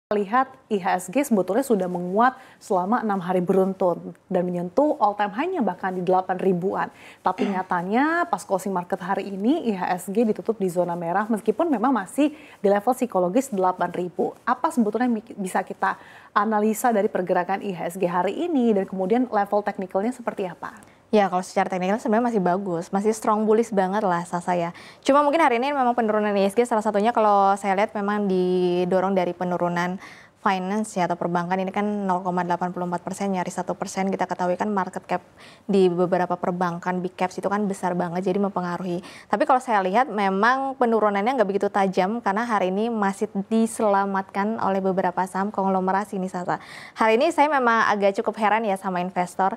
Lihat IHSG sebetulnya sudah menguat selama 6 hari beruntun dan menyentuh all time high-nya bahkan di 8 ribuan. Tapi nyatanya pas closing market hari ini IHSG ditutup di zona merah meskipun memang masih di level psikologis 8.000. Apa sebetulnya yang bisa kita analisa dari pergerakan IHSG hari ini dan kemudian level teknikalnya seperti apa? Ya, kalau secara teknikal sebenarnya masih bagus, masih strong bullish banget lah saya. Cuma mungkin hari ini memang penurunan IHSG salah satunya kalau saya lihat memang didorong dari penurunan finance ya atau perbankan ini kan 0,84%, nyaris 1%. Kita ketahui kan market cap di beberapa perbankan big caps itu kan besar banget, jadi mempengaruhi. Tapi kalau saya lihat memang penurunannya nggak begitu tajam karena hari ini masih diselamatkan oleh beberapa saham konglomerasi nih Sasa. Hari ini saya memang agak cukup heran ya sama investor.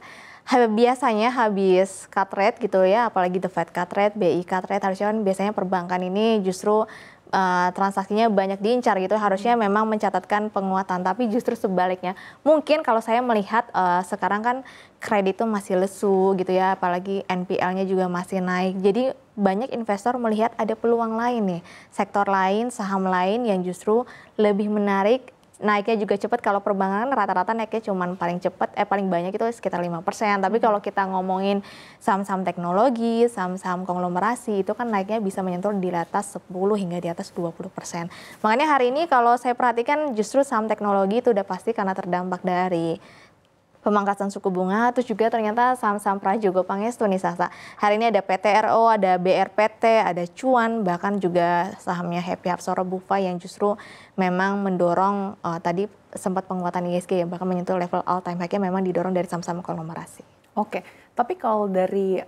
Biasanya habis cut rate gitu ya, apalagi the Fed cut rate, BI cut rate, harusnya kan biasanya perbankan ini justru transaksinya banyak diincar gitu, harusnya memang mencatatkan penguatan, tapi justru sebaliknya. Mungkin kalau saya melihat sekarang kan kredit itu masih lesu gitu ya, apalagi NPL-nya juga masih naik. Jadi banyak investor melihat ada peluang lain nih, sektor lain, saham lain yang justru lebih menarik. Naiknya juga cepat, kalau perbankan rata-rata naiknya cuman paling banyak itu sekitar 5%. Tapi kalau kita ngomongin saham-saham teknologi, saham-saham konglomerasi itu kan naiknya bisa menyentuh di atas 10 hingga di atas 20%. Makanya hari ini kalau saya perhatikan justru saham teknologi itu udah pasti karena terdampak dari pemangkasan suku bunga, terus juga ternyata saham-saham Prajogo Pangestu nih Sasa. Hari ini ada PTRO, ada BRPT, ada Cuan, bahkan juga sahamnya Happy Hapsora Bufa yang justru memang mendorong tadi sempat penguatan IHSG ya, bahkan menyentuh level all time high-nya memang didorong dari saham-saham konglomerasi. Oke, tapi kalau dari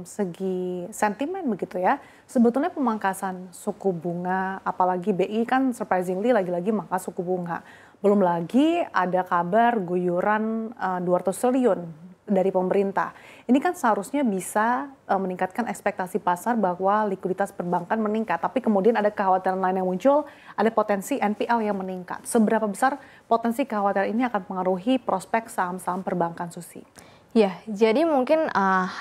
segi sentimen begitu ya, sebetulnya pemangkasan suku bunga, apalagi BI kan surprisingly lagi-lagi mangkas suku bunga. Belum lagi ada kabar guyuran 200 triliun dari pemerintah. Ini kan seharusnya bisa meningkatkan ekspektasi pasar bahwa likuiditas perbankan meningkat. Tapi kemudian ada kekhawatiran lain yang muncul, ada potensi NPL yang meningkat. Seberapa besar potensi kekhawatiran ini akan mengaruhi prospek saham-saham perbankan, Susi? Ya, jadi mungkin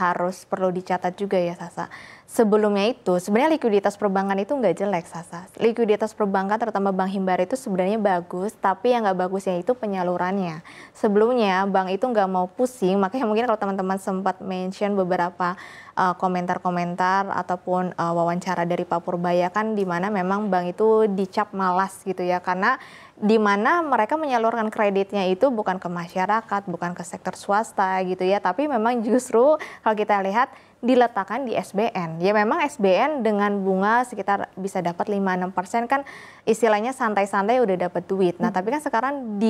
harus perlu dicatat juga ya Sasa. Sebelumnya itu sebenarnya likuiditas perbankan itu nggak jelek Sasa. Likuiditas perbankan terutama Bank Himbara itu sebenarnya bagus, tapi yang nggak bagusnya itu penyalurannya. Sebelumnya bank itu nggak mau pusing, makanya mungkin kalau teman-teman sempat mention beberapa komentar-komentar ataupun wawancara dari Pak Purbaya kan di mana memang bank itu dicap malas gitu ya, karena di mana mereka menyalurkan kreditnya itu bukan ke masyarakat, bukan ke sektor swasta gitu ya, tapi memang justru kalau kita lihat diletakkan di SBN. Ya memang SBN dengan bunga sekitar bisa dapat 5-6% kan istilahnya santai-santai udah dapat duit. Nah, tapi kan sekarang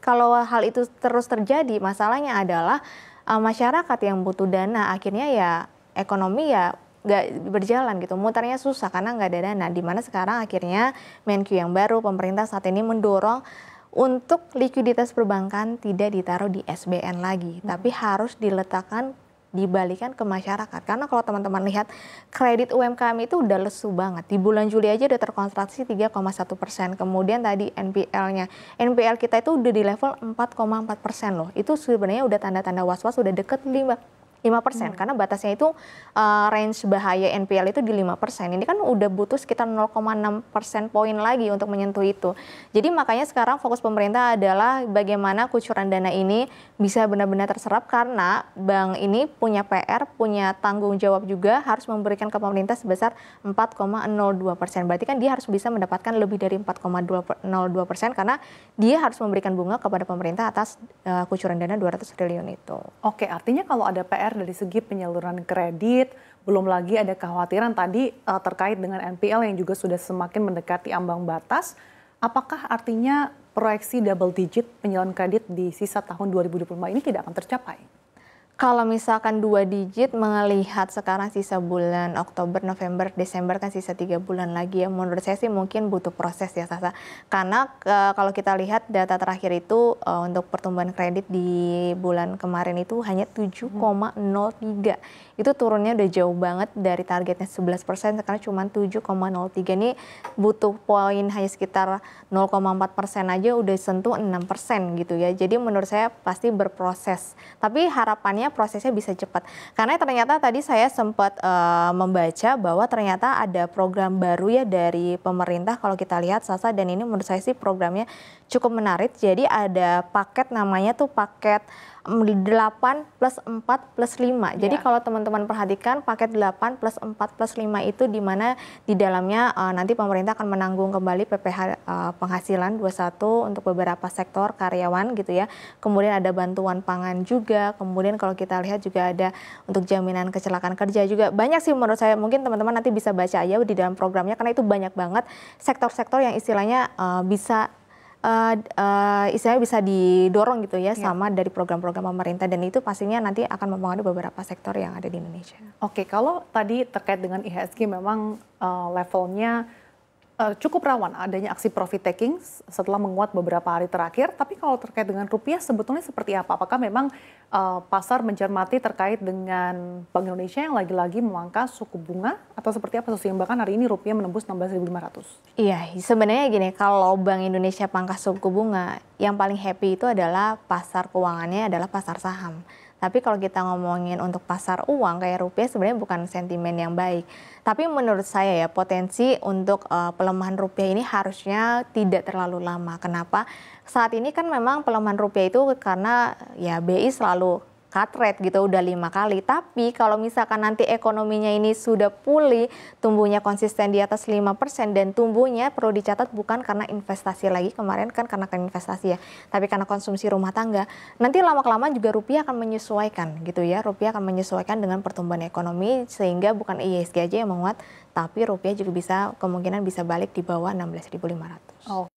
kalau hal itu terus terjadi, masalahnya adalah masyarakat yang butuh dana akhirnya ya ekonomi ya nggak berjalan gitu, mutarnya susah karena nggak ada dana. Dimana sekarang akhirnya Menq yang baru, pemerintah saat ini mendorong untuk likuiditas perbankan tidak ditaruh di SBN lagi, tapi harus diletakkan, dibalikan ke masyarakat. Karena kalau teman-teman lihat kredit UMKM itu udah lesu banget. Di bulan Juli aja udah terkontraksi 3,1%. Kemudian tadi NPL-nya, NPL kita itu udah di level 4,4% loh. Itu sebenarnya udah tanda-tanda was-was, udah deket 5%, karena batasnya itu range bahaya NPL itu di 5%. Ini kan udah butuh sekitar 0,6% poin lagi untuk menyentuh itu. Jadi makanya sekarang fokus pemerintah adalah bagaimana kucuran dana ini bisa benar-benar terserap, karena bank ini punya PR, punya tanggung jawab juga harus memberikan ke pemerintah sebesar 4,02%. Berarti kan dia harus bisa mendapatkan lebih dari 4,02% karena dia harus memberikan bunga kepada pemerintah atas kucuran dana 200 triliun itu. Oke, artinya kalau ada PR dari segi penyaluran kredit, belum lagi ada kekhawatiran tadi terkait dengan NPL yang juga sudah semakin mendekati ambang batas, apakah artinya proyeksi double digit penyaluran kredit di sisa tahun 2025 ini tidak akan tercapai? Kalau misalkan 2 digit melihat sekarang sisa bulan Oktober, November, Desember kan sisa 3 bulan lagi ya. Menurut saya sih mungkin butuh proses ya Sasa. Karena kalau kita lihat data terakhir itu untuk pertumbuhan kredit di bulan kemarin itu hanya 7,03. Itu turunnya udah jauh banget dari targetnya 11%, sekarang cuma 7,03. Ini butuh poin hanya sekitar 0,4% aja udah sentuh 6% gitu ya. Jadi menurut saya pasti berproses. Tapi harapannya supaya prosesnya bisa cepat. Karena ternyata tadi saya sempat membaca bahwa ternyata ada program baru ya dari pemerintah kalau kita lihat Sasa, dan ini menurut saya sih programnya cukup menarik. Jadi ada paket namanya tuh paket 8 plus 4 plus 5. Jadi kalau teman-teman perhatikan paket 8 plus 4 plus 5 itu di mana di dalamnya nanti pemerintah akan menanggung kembali PPh penghasilan 21 untuk beberapa sektor karyawan gitu ya. Kemudian ada bantuan pangan juga. Kemudian kalau kita lihat juga ada untuk jaminan kecelakaan kerja juga. Banyak sih menurut saya, mungkin teman-teman nanti bisa baca aja di dalam programnya karena itu banyak banget sektor-sektor yang istilahnya istilahnya bisa didorong gitu ya sama dari program-program pemerintah, dan itu pastinya nanti akan mempengaruhi beberapa sektor yang ada di Indonesia. Oke, kalau tadi terkait dengan IHSG memang levelnya cukup rawan adanya aksi profit taking setelah menguat beberapa hari terakhir. Tapi kalau terkait dengan rupiah sebetulnya seperti apa? Apakah memang pasar mencermati terkait dengan Bank Indonesia yang lagi-lagi memangkas suku bunga atau seperti apa? Sehingga bahkan hari ini rupiah menembus 16.500. Iya, sebenarnya gini, kalau Bank Indonesia pangkas suku bunga, yang paling happy itu adalah pasar keuangannya adalah pasar saham. Tapi kalau kita ngomongin untuk pasar uang kayak rupiah sebenarnya bukan sentimen yang baik. Tapi menurut saya ya potensi untuk pelemahan rupiah ini harusnya tidak terlalu lama. Kenapa? Saat ini kan memang pelemahan rupiah itu karena ya BI selalu cut rate gitu udah 5 kali. Tapi kalau misalkan nanti ekonominya ini sudah pulih, tumbuhnya konsisten di atas 5% dan tumbuhnya perlu dicatat bukan karena investasi lagi, kemarin kan karena investasi ya, tapi karena konsumsi rumah tangga. Nanti lama-kelamaan juga rupiah akan menyesuaikan gitu ya. Rupiah akan menyesuaikan dengan pertumbuhan ekonomi sehingga bukan IHSG aja yang menguat, tapi rupiah juga bisa kemungkinan bisa balik di bawah 16.500.